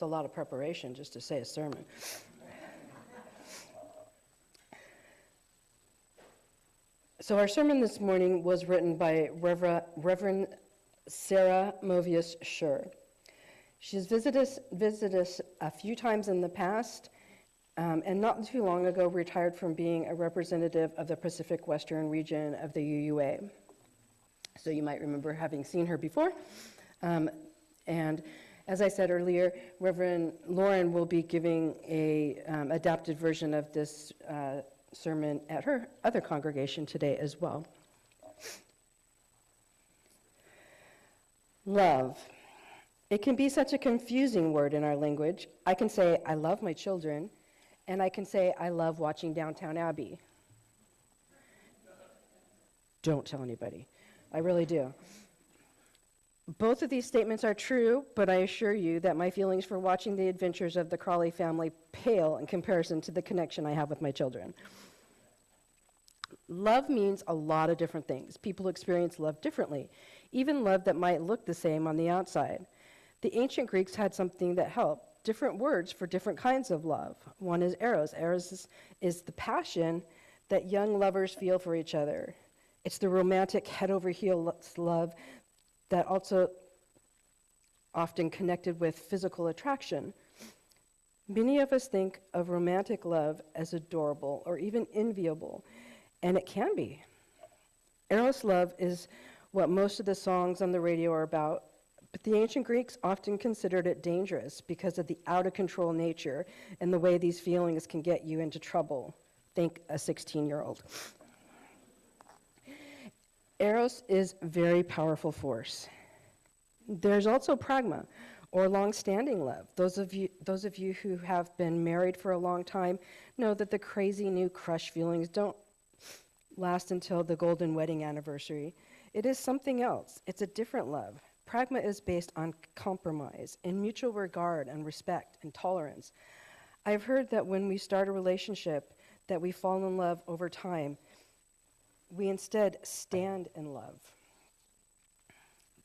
It's a lot of preparation just to say a sermon. So our sermon this morning was written by Reverend Sarah Movius Schur. She's visited us a few times in the past, and not too long ago retired from being a representative of the Pacific Western region of the UUA. So you might remember having seen her before. And as I said earlier, Reverend Lauren will be giving a adapted version of this sermon at her other congregation today as well. Love. It can be such a confusing word in our language. I can say, I love my children, and I can say, I love watching Downton Abbey. Don't tell anybody. I really do. Both of these statements are true, but I assure you that my feelings for watching the adventures of the Crawley family pale in comparison to the connection I have with my children. Love means a lot of different things. People experience love differently, even love that might look the same on the outside. The ancient Greeks had something that helped, different words for different kinds of love. One is eros. Eros is the passion that young lovers feel for each other. It's the romantic head-over-heels love that also often connected with physical attraction. Many of us think of romantic love as adorable or even enviable, and it can be. Eros love is what most of the songs on the radio are about, but the ancient Greeks often considered it dangerous because of the out-of-control nature and the way these feelings can get you into trouble. Think a 16-year-old. Eros is a very powerful force. There's also pragma, or long-standing love. Those of you who have been married for a long time know that the crazy new crush feelings don't last until the golden wedding anniversary. It is something else. It's a different love. Pragma is based on compromise, in mutual regard and respect and tolerance. I've heard that when we start a relationship, that we fall in love over time. We instead stand in love.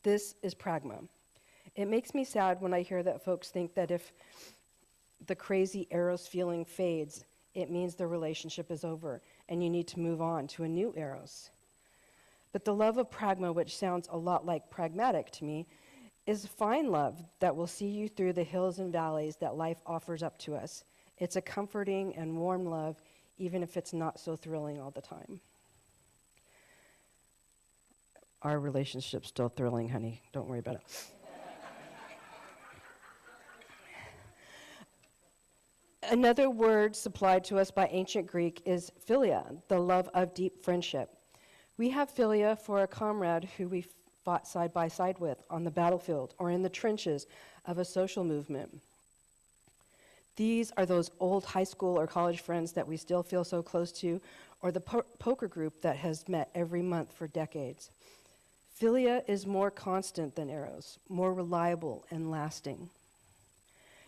This is pragma. It makes me sad when I hear that folks think that if the crazy eros feeling fades, it means the relationship is over and you need to move on to a new eros. But the love of pragma, which sounds a lot like pragmatic to me, is a fine love that will see you through the hills and valleys that life offers up to us. It's a comforting and warm love, even if it's not so thrilling all the time. Our relationship's still thrilling, honey. Don't worry about it. Another word supplied to us by ancient Greek is philia, the love of deep friendship. We have philia for a comrade who we fought side by side with on the battlefield or in the trenches of a social movement. These are those old high school or college friends that we still feel so close to, or the poker group that has met every month for decades. Philia is more constant than eros, more reliable and lasting.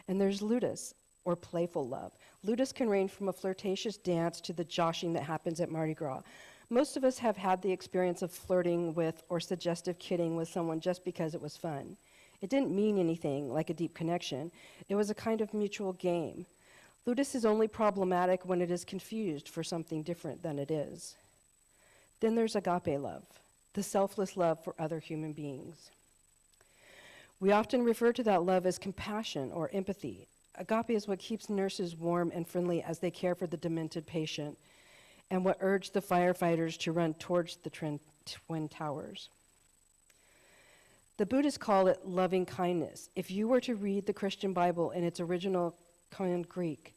And there's ludus, or playful love. Ludus can range from a flirtatious dance to the joshing that happens at Mardi Gras. Most of us have had the experience of flirting with or suggestive kidding with someone just because it was fun. It didn't mean anything like a deep connection. It was a kind of mutual game. Ludus is only problematic when it is confused for something different than it is. Then there's agape love, the selfless love for other human beings. We often refer to that love as compassion or empathy. Agape is what keeps nurses warm and friendly as they care for the demented patient, and what urged the firefighters to run towards the Twin Towers. The Buddhists call it loving kindness. If you were to read the Christian Bible in its original Koine Greek,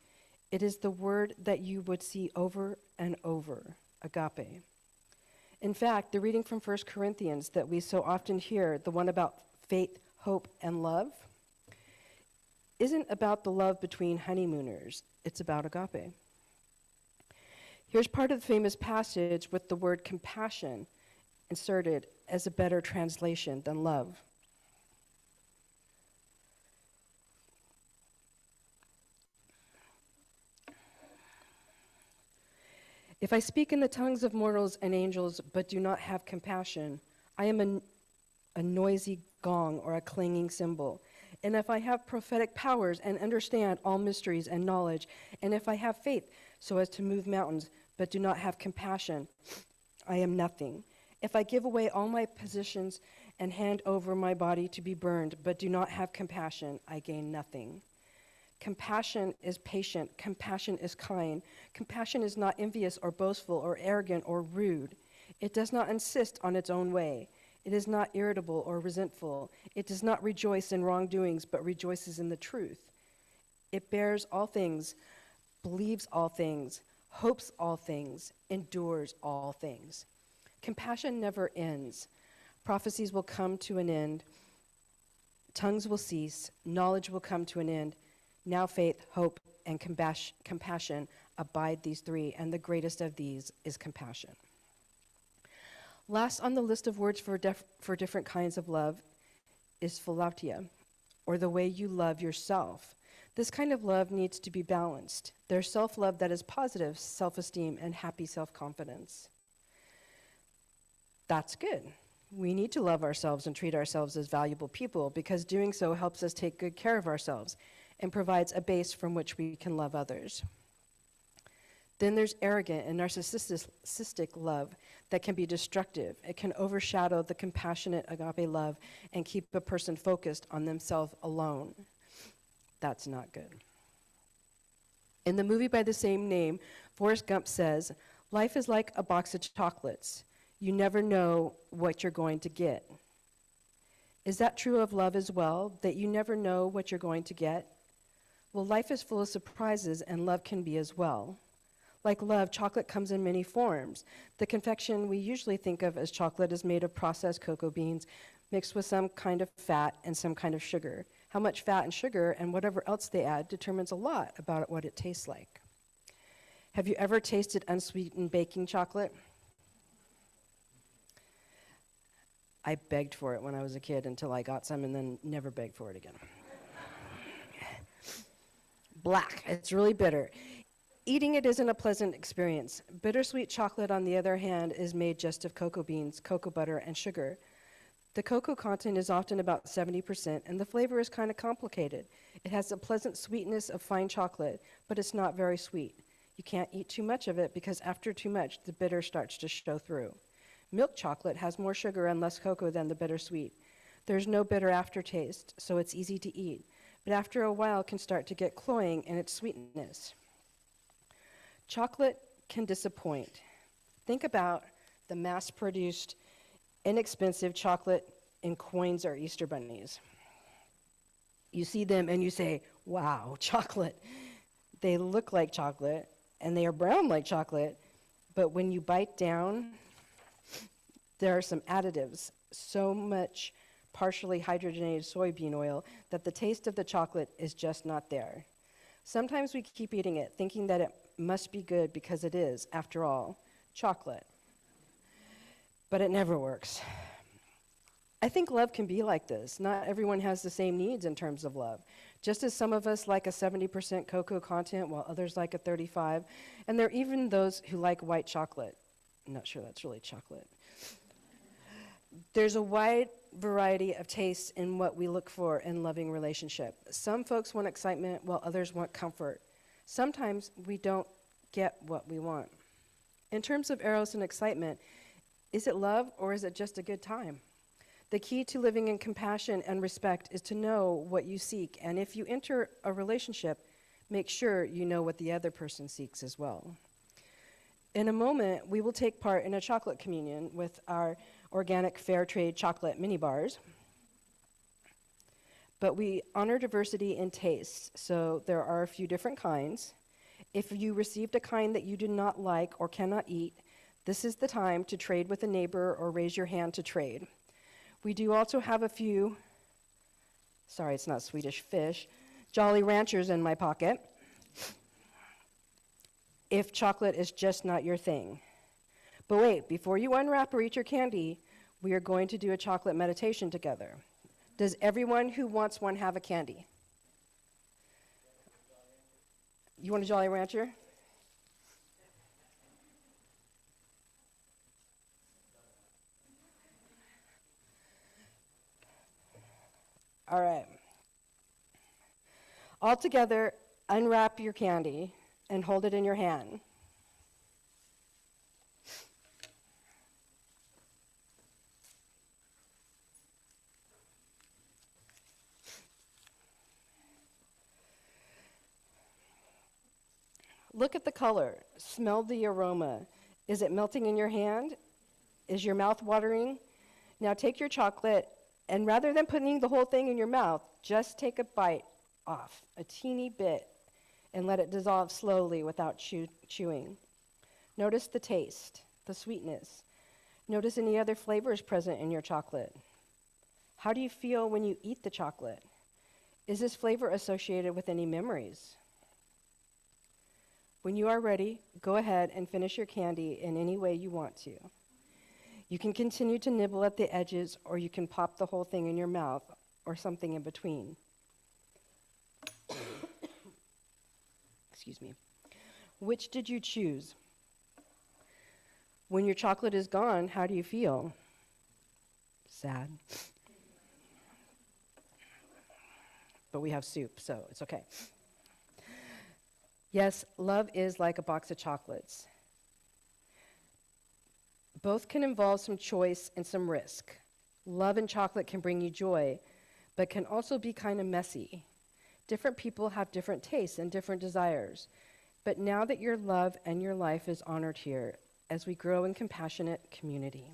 it is the word that you would see over and over, agape. In fact, the reading from 1 Corinthians that we so often hear, the one about faith, hope, and love, isn't about the love between honeymooners. It's about agape. Here's part of the famous passage with the word compassion inserted as a better translation than love. If I speak in the tongues of mortals and angels but do not have compassion, I am a noisy gong or a clanging cymbal. And if I have prophetic powers and understand all mysteries and knowledge, and if I have faith so as to move mountains, but do not have compassion, I am nothing. If I give away all my possessions and hand over my body to be burned, but do not have compassion, I gain nothing. Compassion is patient. Compassion is kind. Compassion is not envious or boastful or arrogant or rude. It does not insist on its own way. It is not irritable or resentful. It does not rejoice in wrongdoings, but rejoices in the truth. It bears all things, believes all things, hopes all things, endures all things. Compassion never ends. Prophecies will come to an end. Tongues will cease. Knowledge will come to an end. Now faith, hope, and compassion abide, these three, and the greatest of these is compassion. Last on the list of words for different kinds of love is philautia, or the way you love yourself. This kind of love needs to be balanced. There's self-love that is positive, self-esteem, and happy self-confidence. That's good. We need to love ourselves and treat ourselves as valuable people because doing so helps us take good care of ourselves and provides a base from which we can love others. Then there's arrogant and narcissistic love that can be destructive. It can overshadow the compassionate agape love and keep a person focused on themselves alone. That's not good. In the movie by the same name, Forrest Gump says, "Life is like a box of chocolates. You never know what you're going to get." Is that true of love as well, that you never know what you're going to get? Well, life is full of surprises, and love can be as well. Like love, chocolate comes in many forms. The confection we usually think of as chocolate is made of processed cocoa beans mixed with some kind of fat and some kind of sugar. How much fat and sugar and whatever else they add determines a lot about what it tastes like. Have you ever tasted unsweetened baking chocolate? I begged for it when I was a kid until I got some and then never begged for it again. Black, it's really bitter. Eating it isn't a pleasant experience. Bittersweet chocolate, on the other hand, is made just of cocoa beans, cocoa butter, and sugar. The cocoa content is often about 70%, and the flavor is kind of complicated. It has a pleasant sweetness of fine chocolate, but it's not very sweet. You can't eat too much of it because after too much, the bitter starts to show through. Milk chocolate has more sugar and less cocoa than the bittersweet. There's no bitter aftertaste, so it's easy to eat, but after a while can start to get cloying in its sweetness. Chocolate can disappoint. Think about the mass-produced, inexpensive chocolate in coins or Easter bunnies. You see them and you say, wow, chocolate. They look like chocolate and they are brown like chocolate, but when you bite down, there are some additives, so much partially hydrogenated soybean oil that the taste of the chocolate is just not there. Sometimes we keep eating it, thinking that it must be good because it is, after all, chocolate. But it never works. I think love can be like this. Not everyone has the same needs in terms of love. Just as some of us like a 70% cocoa content while others like a 35%, and there are even those who like white chocolate. I'm not sure that's really chocolate. There's a wide variety of tastes in what we look for in loving relationship. Some folks want excitement while others want comfort. Sometimes we don't get what we want. In terms of eros and excitement, is it love or is it just a good time? The key to living in compassion and respect is to know what you seek, and if you enter a relationship, make sure you know what the other person seeks as well. In a moment, we will take part in a chocolate communion with our organic fair trade chocolate mini bars. But we honor diversity in tastes, so there are a few different kinds. If you received a kind that you do not like or cannot eat, this is the time to trade with a neighbor or raise your hand to trade. We do also have a few, sorry, it's not Swedish fish, Jolly Ranchers in my pocket, if chocolate is just not your thing. But wait, before you unwrap or eat your candy, we are going to do a chocolate meditation together. Does everyone who wants one have a candy? You want a Jolly Rancher? All right. All together, unwrap your candy and hold it in your hand. Look at the color. Smell the aroma. Is it melting in your hand? Is your mouth watering? Now take your chocolate, and rather than putting the whole thing in your mouth, just take a bite off, a teeny bit, and let it dissolve slowly without chewing. Notice the taste, the sweetness. Notice any other flavors present in your chocolate. How do you feel when you eat the chocolate? Is this flavor associated with any memories? When you are ready, go ahead and finish your candy in any way you want to. You can continue to nibble at the edges, or you can pop the whole thing in your mouth, or something in between. Excuse me. Which did you choose? When your chocolate is gone, how do you feel? Sad. But we have soup, so it's okay. Yes, love is like a box of chocolates. Both can involve some choice and some risk. Love and chocolate can bring you joy, but can also be kind of messy. Different people have different tastes and different desires. But now that your love and your life is honored here, as we grow in compassionate community.